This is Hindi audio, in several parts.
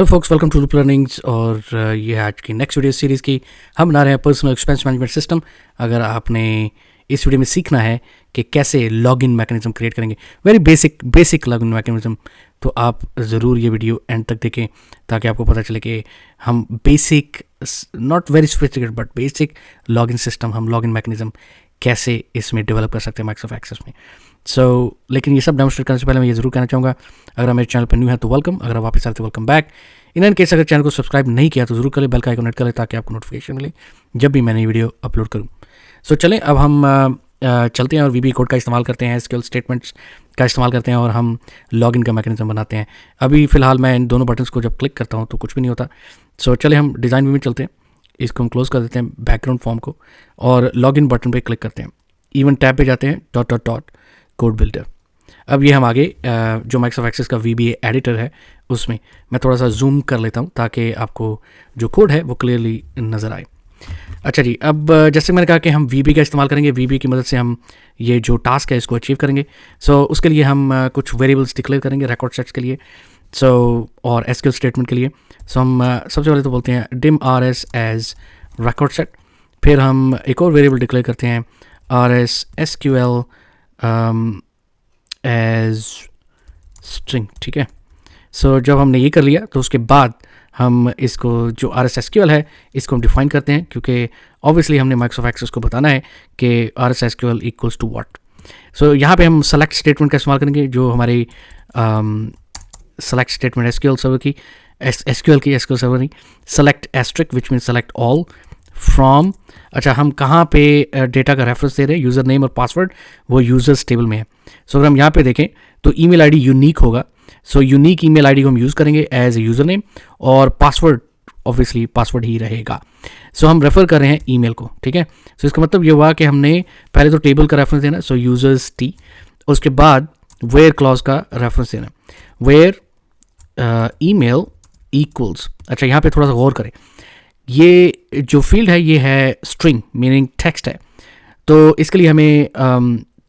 Hello folks, welcome to Loop Learnings. और ये है आज की नेक्स्ट वीडियो सीरीज़ की। हम बना रहे हैं पर्सनल एक्सपेंस मैनेजमेंट सिस्टम। अगर आपने इस वीडियो में सीखना है कि कैसे लॉगिन मैकेनिज्म क्रिएट करेंगे, वेरी बेसिक लॉगिन मैकेनिज्म, तो आप ज़रूर ये वीडियो एंड तक देखें ताकि आपको पता चले कि हम basic, not very sophisticated but basic login system, हम लॉगिन मैकेनिज्म कैसे इसमें डेवलप कर सकते हैं माइक्रोसॉफ्ट एक्सेस में। लेकिन ये सब डेमोस्ट्रेट करने से पहले मैं ये ज़रूर कहना चाहूँगा, अगर आप मेरे चैनल पर न्यू है तो वेलकम, अगर आप वापस आते तो welcome back. In and case अगर चैनल को सब्सक्राइब नहीं किया तो ज़रूर करें, बेल का आइकन हिट करें ताकि आपको नोटिफिकेशन मिले जब भी मैं नई वीडियो अपलोड करूँ। चलें अब हम चलते हैं और वीबी कोड का इस्तेमाल करते हैं, एसक्यूएल स्टेटमेंट्स का इस्तेमाल करते हैं और हम लॉगिन का मैकेनिज्म बनाते हैं। अभी फ़िलहाल मैं इन दोनों बटन्स को जब क्लिक करता हूँ तो कुछ भी नहीं होता। चले हम डिज़ाइन व्यू में चलते हैं, इसको हम क्लोज़ कर देते हैं बैकग्राउंड फॉर्म को और लॉगिन बटन पर क्लिक करते हैं। इवन टैब पे जाते हैं, डॉट कोड बिल्डर। अब ये हम आगे जो माइक्रोसॉफ्ट एक्सेस का VBA एडिटर है उसमें मैं थोड़ा सा जूम कर लेता हूँ ताकि आपको जो कोड है वो क्लियरली नज़र आए। अच्छा जी, अब जैसे मैंने कहा कि हम VB का इस्तेमाल करेंगे, VB की मदद से हम ये जो टास्क है इसको अचीव करेंगे। उसके लिए हम कुछ वेरिएबल्स डिक्लेयर करेंगे रिकॉर्ड सेट्स के लिए और एसक्यूएल स्टेटमेंट के लिए। हम सबसे पहले तो बोलते हैं dim rs as record set, फिर हम एक और वेरिएबल डिक्लेयर करते हैं rs SQL एज स्ट्रिंग। ठीक है, जब हमने ये कर लिया तो उसके बाद हम इसको जो RS SQL है इसको हम डिफाइन करते हैं, क्योंकि ऑब्वियसली हमने माइक्रोसॉफ्ट एक्सेस को बताना है कि RS SQL equals to what. यहाँ पे हम सेलेक्ट स्टेटमेंट का इस्तेमाल करेंगे, जो हमारी सेलेक्ट स्टेटमेंट SQL सर्वर की SQL सर्वर नहीं, select asterisk which mean select all from. अच्छा, हम कहाँ पे डेटा का रेफरेंस दे रहे हैं, यूज़र नेम और पासवर्ड वो यूज़र्स टेबल में है। अगर हम यहाँ पे देखें तो ईमेल आईडी यूनिक होगा, यूनिक ईमेल आईडी को हम यूज़ करेंगे एज ए यूज़र नेम और पासवर्ड ऑब्वियसली पासवर्ड ही रहेगा। हम रेफ़र कर रहे हैं ईमेल को। ठीक है, इसका मतलब ये हुआ कि हमने पहले तो टेबल का रेफरेंस देना, यूज़र्स टी, उसके बाद वेयर क्लॉज का रेफरेंस देना, वेयर ईमेल इक्वल्स। अच्छा, यहाँ पे थोड़ा सा गौर करें, ये जो फील्ड है ये है स्ट्रिंग मीनिंग टेक्स्ट है, तो इसके लिए हमें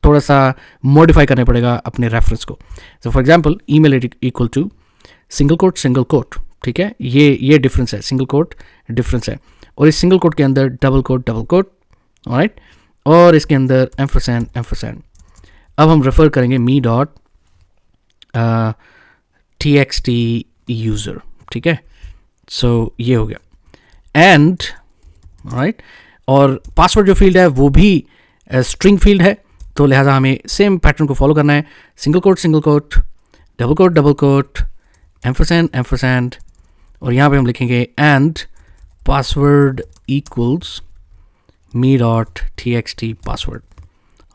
थोड़ा सा मॉडिफाई करना पड़ेगा अपने रेफरेंस को। For example email equal to single quote. ठीक है, ये डिफरेंस है, सिंगल कोट डिफरेंस है, और इस सिंगल कोट के अंदर डबल कोट, ऑलराइट, और इसके अंदर एम्फरसैंड। अब हम रेफर करेंगे me.txt यूज़र। ठीक है, ये हो गया एंड राइट, और पासवर्ड जो फील्ड है वो भी स्ट्रिंग फील्ड है, तो लिहाजा हमें सेम पैटर्न को फॉलो करना है, सिंगल कोट, डबल कोट, एम्फरसैंड, और यहाँ पे हम लिखेंगे and password equals me.txt password.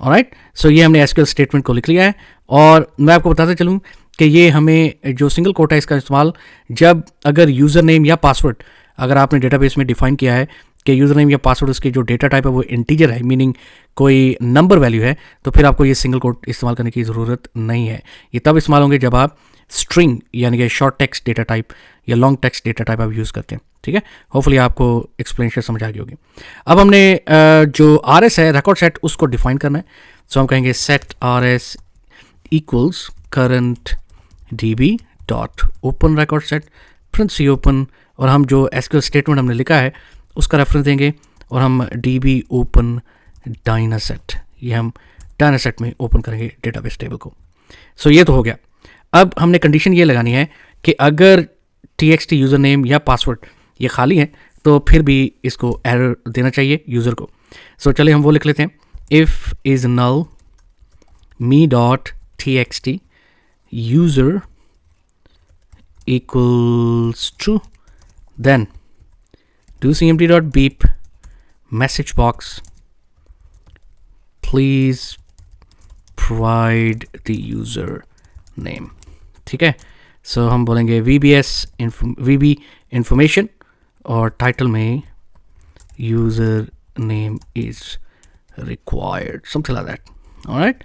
Alright, ये हमने SQL स्टेटमेंट को लिख लिया है। और मैं आपको बताते चलूँ कि ये हमें जो सिंगल कोट है इसका इस्तेमाल जब अगर यूज़र नेम या पासवर्ड अगर आपने डेटाबेस में डिफाइन किया है कि यूज़र नेम या पासवर्ड उसकी जो डेटा टाइप है वो इंटीजर है, मीनिंग कोई नंबर वैल्यू है, तो फिर आपको ये सिंगल कोट इस्तेमाल करने की ज़रूरत नहीं है। ये तब इस्तेमाल होंगे जब आप स्ट्रिंग यानी कि शॉर्ट टेक्स्ट डेटा टाइप या लॉन्ग टेक्स्ट डेटा टाइप आप यूज़ करते हैं। ठीक है, होपफुली आपको एक्सप्लेनेशन समझ आ गई होगी। अब हमने जो RS है रिकॉर्ड सेट उसको डिफाइन करना है। हम कहेंगे set RS equals current DB dot open record set print C open, और हम जो SQL स्टेटमेंट हमने लिखा है उसका रेफरेंस देंगे और हम DB ओपन डायनासेट, ये हम डायनासेट में ओपन करेंगे डेटाबेस टेबल को। ये तो हो गया। अब हमने कंडीशन ये लगानी है कि अगर TXT यूज़र नेम या पासवर्ड ये खाली है तो फिर भी इसको एरर देना चाहिए यूज़र को। चलिए हम वो लिख लेते हैं, if is null me.txt user equals true, then do cmd.beep message box please provide the user name। ठीक है, हम बोलेंगे VB information और टाइटल में user name is required, something like that, alright,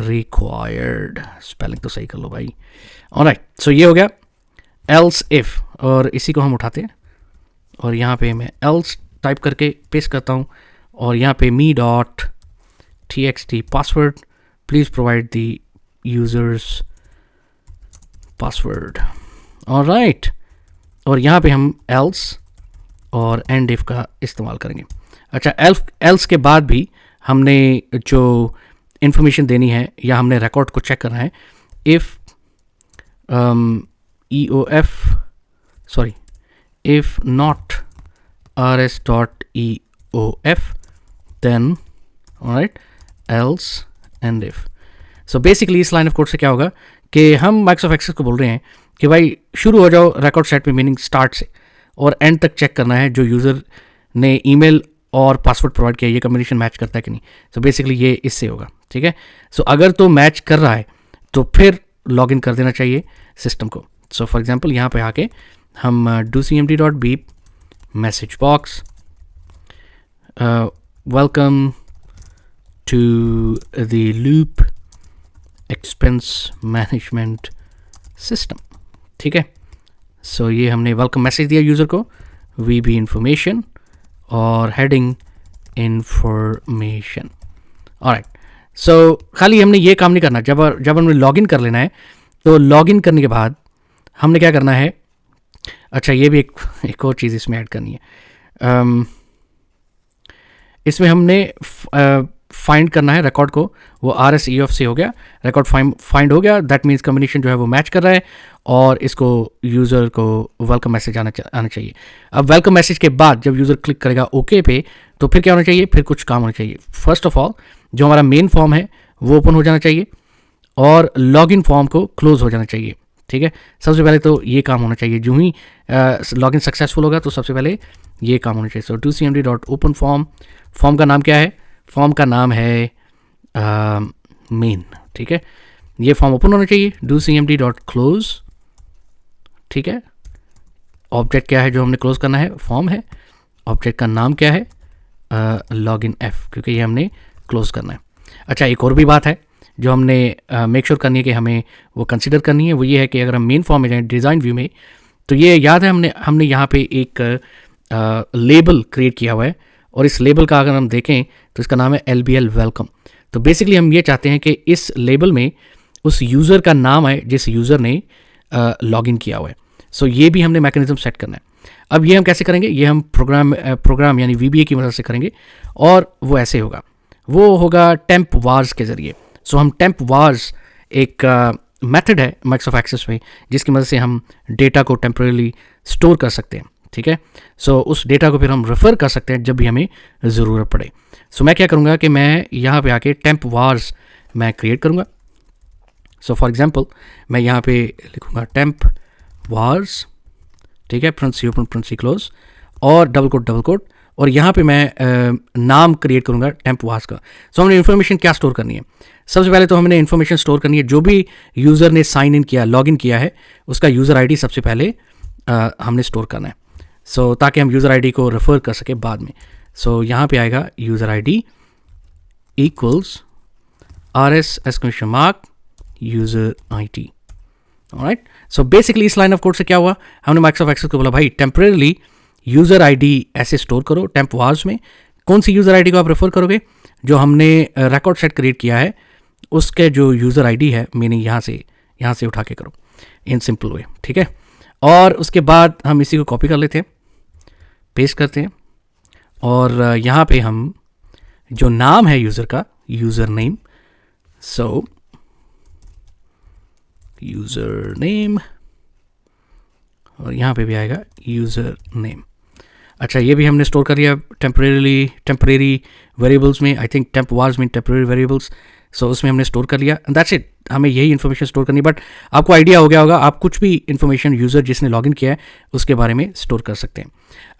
required, spelling तो सही कर लो भाई। ऑलराइट, ये हो गया else if, और इसी को हम उठाते हैं और यहाँ पे मैं else टाइप करके पेस्ट करता हूँ और यहाँ पे me.txt password please provide the users password. Alright, और यहाँ पे हम एल्स और एंड इफ का इस्तेमाल करेंगे। अच्छा, एल्स के बाद भी हमने जो इन्फॉर्मेशन देनी है या हमने रिकॉर्ड को चेक करना है, if if not rs.eof then alright else and if। So basically इस लाइन ऑफ कोड से क्या होगा कि हम माइक्रोसॉफ्ट एक्सेस को बोल रहे हैं कि भाई शुरू हो जाओ रिकॉर्ड सेट में, मीनिंग स्टार्ट से और एंड तक चेक करना है जो यूज़र ने ईमेल और पासवर्ड प्रोवाइड किया ये कम्बिनेशन मैच करता है कि नहीं। सो बेसिकली ये इससे होगा, ठीक है। सो अगर तो मैच कर रहा है तो फिर लॉग इन कर देना चाहिए सिस्टम को। सो फॉर एग्जांपल यहाँ पे आके हम docmd.beep message box welcome to the Loop expense management system, ठीक है। सो ये हमने वेलकम मैसेज दिया यूज़र को, VB इन्फॉर्मेशन और हेडिंग इन्फॉर्मेशन। ऑलराइट, सो खाली हमने ये काम नहीं करना। जब हमने लॉगिन कर लेना है तो लॉगिन करने के बाद हमने क्या करना है, अच्छा ये भी एक और चीज़ इसमें ऐड करनी है। इसमें हमने फाइंड करना है रिकॉर्ड को, वो RSEOF से हो गया, रिकॉर्ड फाइंड हो गया, दैट मीन्स कम्बिनेशन जो है वो मैच कर रहा है और इसको यूज़र को वेलकम मैसेज आना चाहिए। अब वेलकम मैसेज के बाद जब यूज़र क्लिक करेगा ओके पे, तो फिर क्या होना चाहिए, फिर कुछ काम होना चाहिए। फर्स्ट ऑफ ऑल जो हमारा मेन फॉर्म है वो ओपन हो जाना चाहिए और लॉगिन फॉर्म को क्लोज हो जाना चाहिए, ठीक है। सबसे पहले तो ये काम होना चाहिए, जो ही लॉगिन सक्सेसफुल होगा तो सबसे पहले ये काम होना चाहिए। सो docmd.open फॉर्म का नाम क्या है, फॉर्म का नाम है मेन, ठीक है। ये फॉर्म ओपन होना चाहिए। docmd.close, ठीक है। ऑब्जेक्ट क्या है जो हमने क्लोज करना है, फॉर्म है। ऑब्जेक्ट का नाम क्या है, लॉगिन एफ, क्योंकि ये हमने क्लोज करना है। अच्छा, एक और भी बात है जो हमने मेक श्योर करनी है कि हमें वो कंसिडर करनी है, वो ये है कि अगर हम मेन फॉर्म में जाएँ डिज़ाइन व्यू में, तो ये याद है हमने यहाँ पे एक लेबल क्रिएट किया हुआ है और इस लेबल का अगर हम देखें तो इसका नाम है LBL वेलकम। तो बेसिकली हम ये चाहते हैं कि इस लेबल में उस यूज़र का नाम आए जिस यूज़र ने लॉगिन किया हुआ है। सो ये भी हमने मैकेनिज्म सेट करना है। अब ये हम कैसे करेंगे, ये हम प्रोग्राम यानी VBA की मदद से करेंगे और वो ऐसे होगा, वो होगा टेम्प वार्स के ज़रिए। सो हम टेम्प वार्स एक मेथड है माइक्रोसॉफ्ट एक्सेस में जिसकी मदद से हम डेटा को टेम्परेली स्टोर कर सकते हैं, ठीक है। सो उस डेटा को फिर हम रेफ़र कर सकते हैं जब भी हमें ज़रूरत पड़े। सो मैं क्या करूँगा कि मैं यहाँ पे आके टेम्प वार्स मैं क्रिएट करूँगा। सो फॉर एग्जांपल मैं यहाँ पे लिखूँगा टेम्प वार्स, ठीक है, प्रिंसी ओपन प्रिंसी क्लोज और डबल कोट और यहाँ पे मैं नाम क्रिएट करूँगा टेम्प वार्स का। सो हमने इन्फॉर्मेशन क्या स्टोर करनी है, सबसे पहले तो हमने इन्फॉर्मेशन स्टोर करनी है जो भी यूज़र ने साइन इन किया, लॉगिन किया है, उसका यूज़र ID सबसे पहले हमने स्टोर करना है। सो ताकि हम यूज़र ID को रेफ़र कर सके बाद में। सो यहाँ पे आएगा user ID equals RS user ID, alright. So basically इस लाइन ऑफ कोड से क्या हुआ, हमने माइक्रोसॉफ्ट एक्सेस को बोला भाई टेम्परेली यूज़र ID ऐसे स्टोर करो टेम्प वार्स में। कौन सी यूज़र ID को आप रेफ़र करोगे, जो हमने रिकॉर्ड सेट क्रिएट किया है उसके जो यूज़र ID है, मीनिंग यहाँ से उठा के करो इन सिंपल वे, ठीक है। और उसके बाद हम इसी को कॉपी कर लेते हैं, पेस्ट करते हैं और यहाँ पे हम जो नाम है यूज़र का, यूज़र नेम, सो यूज़र नेम और यहाँ पे भी आएगा यूज़र नेम। अच्छा, ये भी हमने स्टोर कर लिया टेम्परेरी वेरिएबल्स में। आई थिंक टेम्प वार्स में टेम्परेरी वेरिएबल्स, सो उसमें हमने स्टोर कर लिया। दैट्स इट, हमें यही इन्फॉर्मेशन स्टोर करनी। बट आपको आइडिया हो गया होगा, आप कुछ भी इन्फॉर्मेशन यूज़र जिसने लॉगिन किया है उसके बारे में स्टोर कर सकते हैं।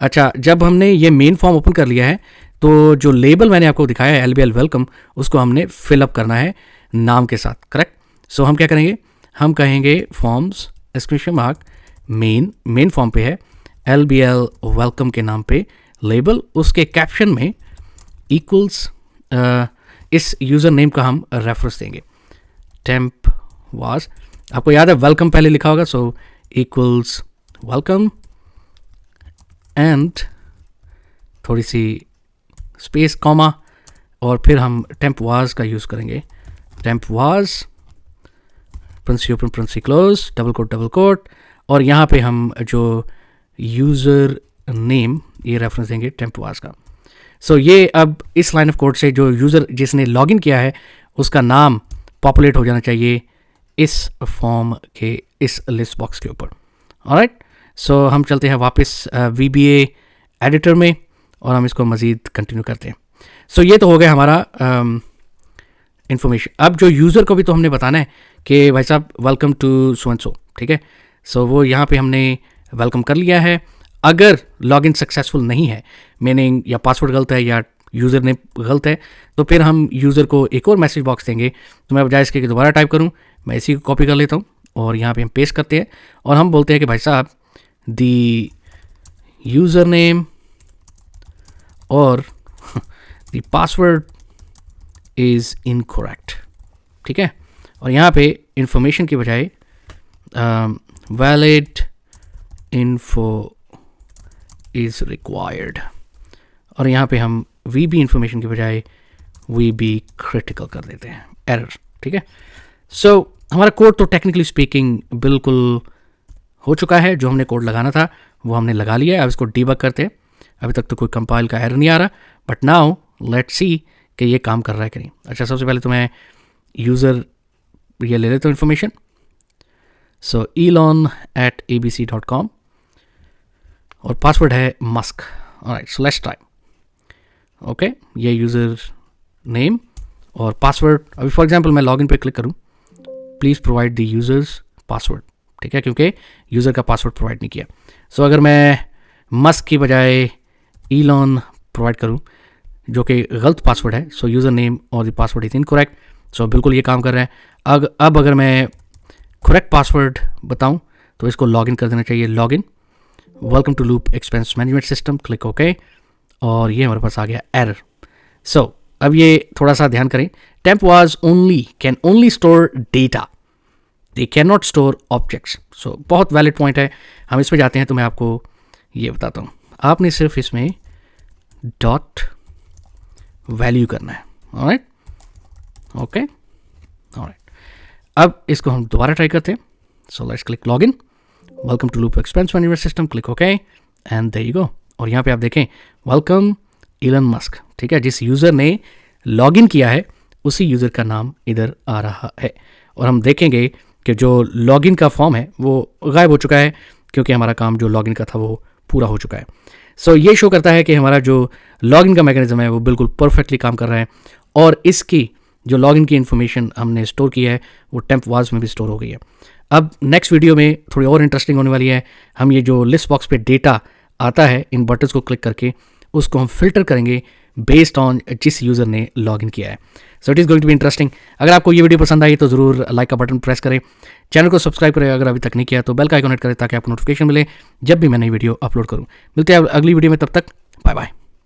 अच्छा, जब हमने ये मेन फॉर्म ओपन कर लिया है तो जो लेबल मैंने आपको दिखाया है LBL वेलकम, उसको हमने फिलअप करना है नाम के साथ, करेक्ट। सो हम क्या करेंगे, हम कहेंगे फॉर्म्स मेन फॉर्म पे है LBL वेलकम के नाम पे लेबल, उसके कैप्शन में इक्वल्स इस यूज़र नेम का हम रेफरेंस देंगे टेम्प वार्स। आपको याद है वेलकम पहले लिखा होगा, सो इक्वल्स वेलकम एंड थोड़ी सी स्पेस कॉमा और फिर हम टेम्प वार्स का यूज़ करेंगे, टेम्प वार्स प्रिंसी ओपन प्रिंसी क्लोज डबल कोट और यहाँ पे हम जो यूज़र नेम, ये रेफरेंस देंगे टेम्पवाज का। सो ये अब इस लाइन ऑफ कोड से जो यूज़र जिसने लॉगिन किया है उसका नाम पॉपुलेट हो जाना चाहिए इस फॉर्म के इस लिस्ट बॉक्स के ऊपर। ऑलराइट, सो हम चलते हैं वापस VBA एडिटर में और हम इसको मज़ीद कंटिन्यू करते हैं। सो ये तो हो गया हमारा इन्फॉर्मेशन। अब जो यूज़र को भी तो हमने बताना है कि भाई साहब welcome to so and so, ठीक है। सो वो यहाँ पे हमने वेलकम कर लिया है। अगर लॉगिन सक्सेसफुल नहीं है, मीनिंग या पासवर्ड गलत है या यूज़र ने गलत है, तो फिर हम यूज़र को एक और मैसेज बॉक्स देंगे। तो मैं बजाय इसके कि दोबारा टाइप करूँ, मैं इसी को कॉपी कर लेता हूँ और यहाँ पे हम पेस्ट करते हैं और हम बोलते हैं कि भाई साहब दी यूज़र नेम और द पासवर्ड इज़ इनकरेक्ट, ठीक है। और यहाँ पे इंफॉर्मेशन की बजाय वैलिड इन्फो इज़ रिक्वायर्ड, और यहाँ पे हम VB इंफॉर्मेशन की बजाय VB क्रिटिकल कर देते हैं, एरर, ठीक है। सो हमारा कोड तो टेक्निकली स्पीकिंग बिल्कुल हो चुका है। जो हमने कोड लगाना था वो हमने लगा लिया है। अब इसको डीबग करते हैं। अभी तक तो कोई कंपाइल का एरर नहीं आ रहा, बट नाउ लेट्स सी कि ये काम कर रहा है कि नहीं। अच्छा, सबसे पहले तो मैं यूज़र ये ले लेता हूँ इन्फॉर्मेशन। सो elon@abc.com और पासवर्ड है Musk. Alright, so let's try. Okay, ये यूज़र नेम और पासवर्ड। अभी फॉर एग्जांपल मैं लॉगिन पे क्लिक करूँ, please provide the users password, ठीक है, क्योंकि यूज़र का पासवर्ड प्रोवाइड नहीं किया। सो अगर मैं मस्क की बजाय ईलॉन प्रोवाइड करूँ जो कि गलत पासवर्ड है, सो यूज़र नेम और द पासवर्ड इज़ इनकरेक्ट। सो बिल्कुल ये काम कर रहा है। अब अगर मैं करेक्ट पासवर्ड बताऊँ तो इसको लॉगिन कर देना चाहिए। Login welcome to Loop expense management system, click okay, और ये हमारे पास आ गया एरर। सो अब ये थोड़ा सा ध्यान करें, tempvars can only store data, they can not store objects. So बहुत वैलिड पॉइंट है। हम इस पर जाते हैं तो मैं आपको ये बताता हूँ। आपने सिर्फ इसमें डॉट वैल्यू करना है। Alright, okay, alright. अब इसको हम दोबारा ट्राई करते हैं। So let's click login, welcome to Loop expense management system, click okay, and there you go. और यहाँ पे आप देखें वेलकम इलन मस्क, ठीक है। जिस यूज़र ने लॉगिन किया है उसी यूज़र का नाम इधर आ रहा है। और हम देखेंगे कि जो लॉगिन का फॉर्म है वो गायब हो चुका है क्योंकि हमारा काम जो लॉगिन का था वो पूरा हो चुका है। सो ये शो करता है कि हमारा जो लॉगिन का मैकेनिज्म है वो बिल्कुल परफेक्टली काम कर रहा है और इसकी जो लॉगिन की इन्फॉर्मेशन हमने स्टोर की है वो टेम्पवाज में भी स्टोर हो गई है। अब नेक्स्ट वीडियो में थोड़ी और इंटरेस्टिंग होने वाली है। हम ये जो लिस्ट बॉक्स पे डेटा आता है इन बटन्स को क्लिक करके उसको हम फिल्टर करेंगे बेस्ड ऑन जिस यूज़र ने लॉगिन किया है। So it is going to be interesting. अगर आपको ये वीडियो पसंद आई तो ज़रूर लाइक का बटन प्रेस करें, चैनल को सब्सक्राइब करें अगर अभी तक नहीं किया तो बेल का आइकन हिट करें ताकि आपको नोटिफिकेशन मिले जब भी मैं नई वीडियो अपलोड करूँ। मिलते हैं अगली वीडियो में, तब तक बाय बाय।